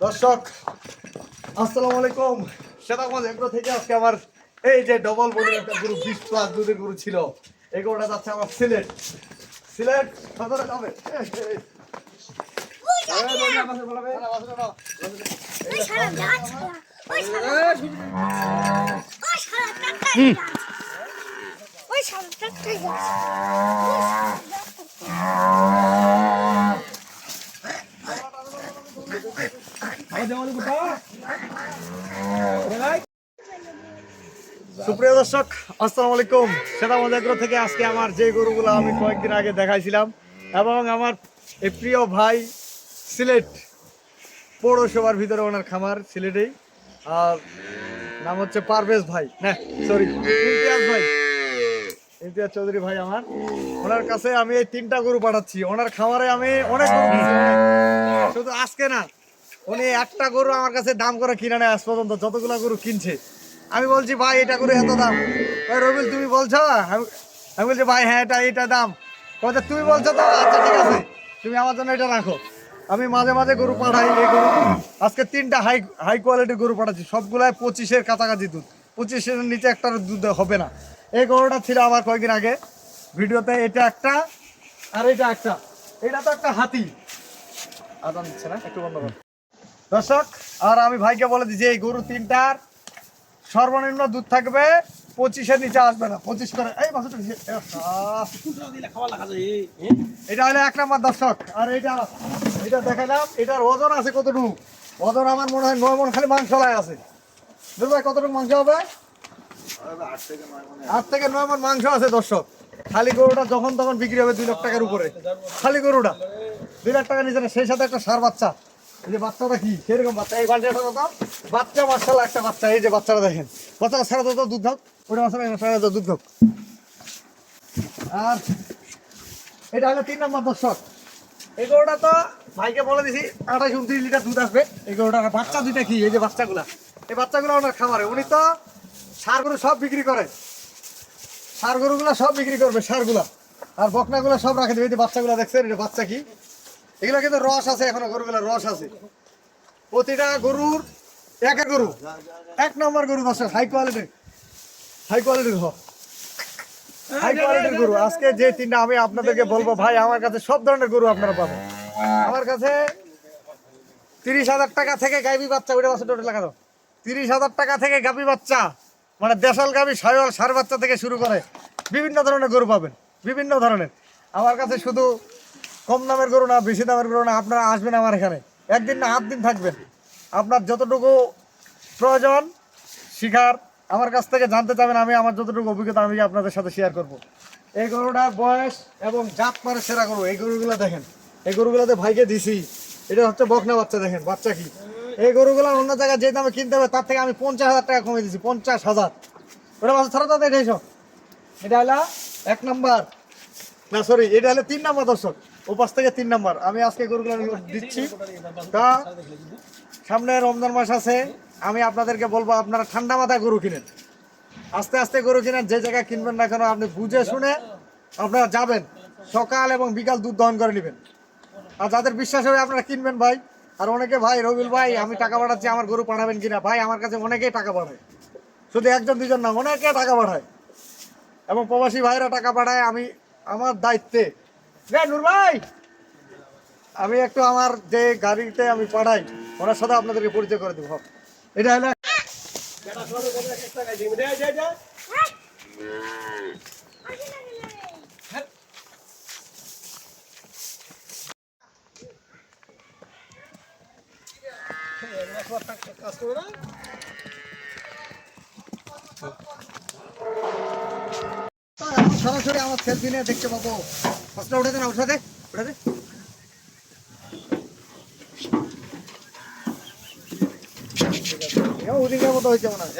দর্শক আসসালামু আলাইকুম। সেতাগঞ্জ এগ্রো থেকে আজকে আমার এই যে ডবল বডির একটা গরু 20+ দুধের গরু ছিল, এই গরুটা যাচ্ছে আমার সিলেট সদরে যাবে। সুপ্রিয় দর্শক আসসালামু আলাইকুম। সেতাগঞ্জ এগ্রো থেকে আজকে আমার যে গরুগুলো আমি কয়েকদিন আগে দেখাইছিলাম এবং আমার এই প্রিয় ভাই সিলেট পৌরসভার ভিতরে ওনার খামার সিলেটেই, আর নাম হচ্ছে পারভেজ ভাই, না সরি ইমতিয়াজ ভাই, ইমতিয়াজ চৌধুরী ভাই। আমার ওনার কাছে আমি এই 3টা গরু পাঠাচ্ছি। ওনার খামারে আমি অনেক গরু কিনছি, শুধু আজকে না, উনি একটা গরু আমার কাছে দাম করে কিনে নেয় আজ পর্যন্ত যতগুলো গরু কিনছে। আমি বলছি ভাই এটা করে এত দাম, রবিল তুমি বলছো? আমি বলছি ভাই হ্যাঁ এটা দাম। বলছে তুমি বলছো তো, আচ্ছা ঠিক আছে তুমি আমার জন্য এটা রাখো। আমি মাঝে মাঝে গরু পাঠাই। এই গরু আজকে 3টা হাই কোয়ালিটির গরু পাঠাচ্ছি, সবগুলাই 25-এর কাছাকাছি দুধ, 25-এর নিচে একটা দুধ হবে না। এই গরুটা ছিল আমার কয়েকদিন আগে ভিডিওতে, এটা একটা আর এটা একটা, এটা তো একটা হাতি। আদান দিচ্ছে না, একটু বন্ধ কর দর্শক। আর আমি ভাইকে বলে দিচ্ছি এই গরু 3টার সর্বনিম্ন দুধ থাকবে 25-এর নিচে আসবে না। 25 করে এই মাছটা এটা হলো 1 নম্বর দর্শক। আর এটা দেখালাম, এটার ওজন আছে কতটুকু? ওজন আমার মনে হয় 9 মণ খালি মাংস লাই আছে। ভাই কতটুকু মাংস হবে? 8 থেকে 9 মণ মাংস আছে দর্শক। খালি গরুটা যখন তখন বিক্রি হবে 2 লাখ টাকার উপরে। খালি গরুটা 2 লাখ টাকা নিচে না, সেই সাথে একটা সার বাচ্চা। এই যে বাচ্চাটা কি সেরকম বাচ্চা, এই বাচ্চাটা কত বাচ্চা, মাশাআল্লাহ একটা বাচ্চা। এই যে বাচ্চাটা দেখেন, বাচ্চাটা সারা তো দুধ দাও, ওটা সারা দুধ দাও। আর এটা হলো 3 নম্বর দর্শক। এই গরুটা তো ভাইকে বলে দিছি 28-29 লিটার দুধ আসবে। এই গরুটার বাচ্চা দুইটা কি, এই যে বাচ্চাগুলা, এই বাচ্চাগুলো ওনার খামারে। উনি তো সার গরু সব বিক্রি করে, সার গরুগুলা সব বিক্রি করবে, সারগুলা আর বকনাগুলা সব রাখে দেবে। এই যে বাচ্চাগুলা দেখছেন, এটা বাচ্চা কি, এগুলো কিন্তু রস আছে, এখনো গরুগুলা রস আছে। প্রতিটা গরুর এক গরু 1 নম্বর গরু দর্শক, হাই কোয়ালিটির হাই কোয়ালিটির গরু। আজকে যে 3টা আমি আপনাদেরকে বলবো ভাই, আমার কাছে সব ধরনের গরু আপনারা পাবেন। আমার কাছে 30,000 টাকা থেকে গাভী বাচ্চা, ওইটা বাচ্চা টোটাল লাগা দাও, 30,000 টাকা থেকে গাভী বাচ্চা, মানে দেশাল গাভী, সায়ল, সার বাচ্চা থেকে শুরু করে বিভিন্ন ধরনের গরু পাবেন, বিভিন্ন ধরনের। আমার কাছে শুধু কম দামের গরু না, বেশি দামের গরু না। আপনারা আসবেন আমার এখানে, 1 দিন না 8 দিন থাকবেন। আপনার যতটুকু প্রয়োজন শিখার আমার কাছ থেকে জানতে চাবেন, আমি আমার যতটুকু অভিজ্ঞতা আমি আপনাদের সাথে শেয়ার করব। এই গরুটার বয়স এবং জাত মানে সেরা গরু। এই গরুগুলো দেখেন, এই গরুগুলোতে ভাইকে দিছি, এটা হচ্ছে বকনা বাচ্চা। দেখেন বাচ্চা কি, এই গরুগুলো অন্য জায়গায় যে দামে কিনতে হবে তার থেকে আমি 50,000 টাকা কমে দিচ্ছি, 50,000। ওটা বাচ্চা ছাড়া তাদের এটাই সব। এটা হলো 1 নম্বর, না সরি এটা হলো 3 নম্বর দর্শক। ও পাশ থেকে 3 নম্বর আমি আজকে গরুগুলো দিচ্ছি। তা সামনে রমজান মাস আছে, আমি আপনাদেরকে বলবো আপনারা ঠান্ডা মাথায় গরু কিনেন, আস্তে আস্তে গরু কিনেন। যে জায়গায় কিনবেন না কেন আপনি বুঝে শুনে আপনারা যাবেন, সকাল এবং বিকাল দুধ দহন করে নেবেন। আর যাদের বিশ্বাস হবে আপনারা কিনবেন ভাই। আর অনেকে ভাই রবিল ভাই আমি টাকা পাঠাচ্ছি, আমার গরু পাঠাবেন কিনা? ভাই আমার কাছে অনেকেই টাকা পাঠায়, শুধু 1-2 জন না, অনেকে টাকা পাঠায় এবং প্রবাসী ভাইরা টাকা পাঠায়। আমি আমার দায়িত্বে নূর ভাই, আমি একটু আমার যে গাড়িতে আমি পাঠাই ওনার সাথে আপনাদেরকে পরিচয় করে দেবো। এটা হলো কাজ করে না, সরাসরি আমার সেলফি নিয়ে দেখতে পাবো। উঠে দে না, উঠে দে, উঠে দে। ওদিকের মতো হয়েছে মনে হয়।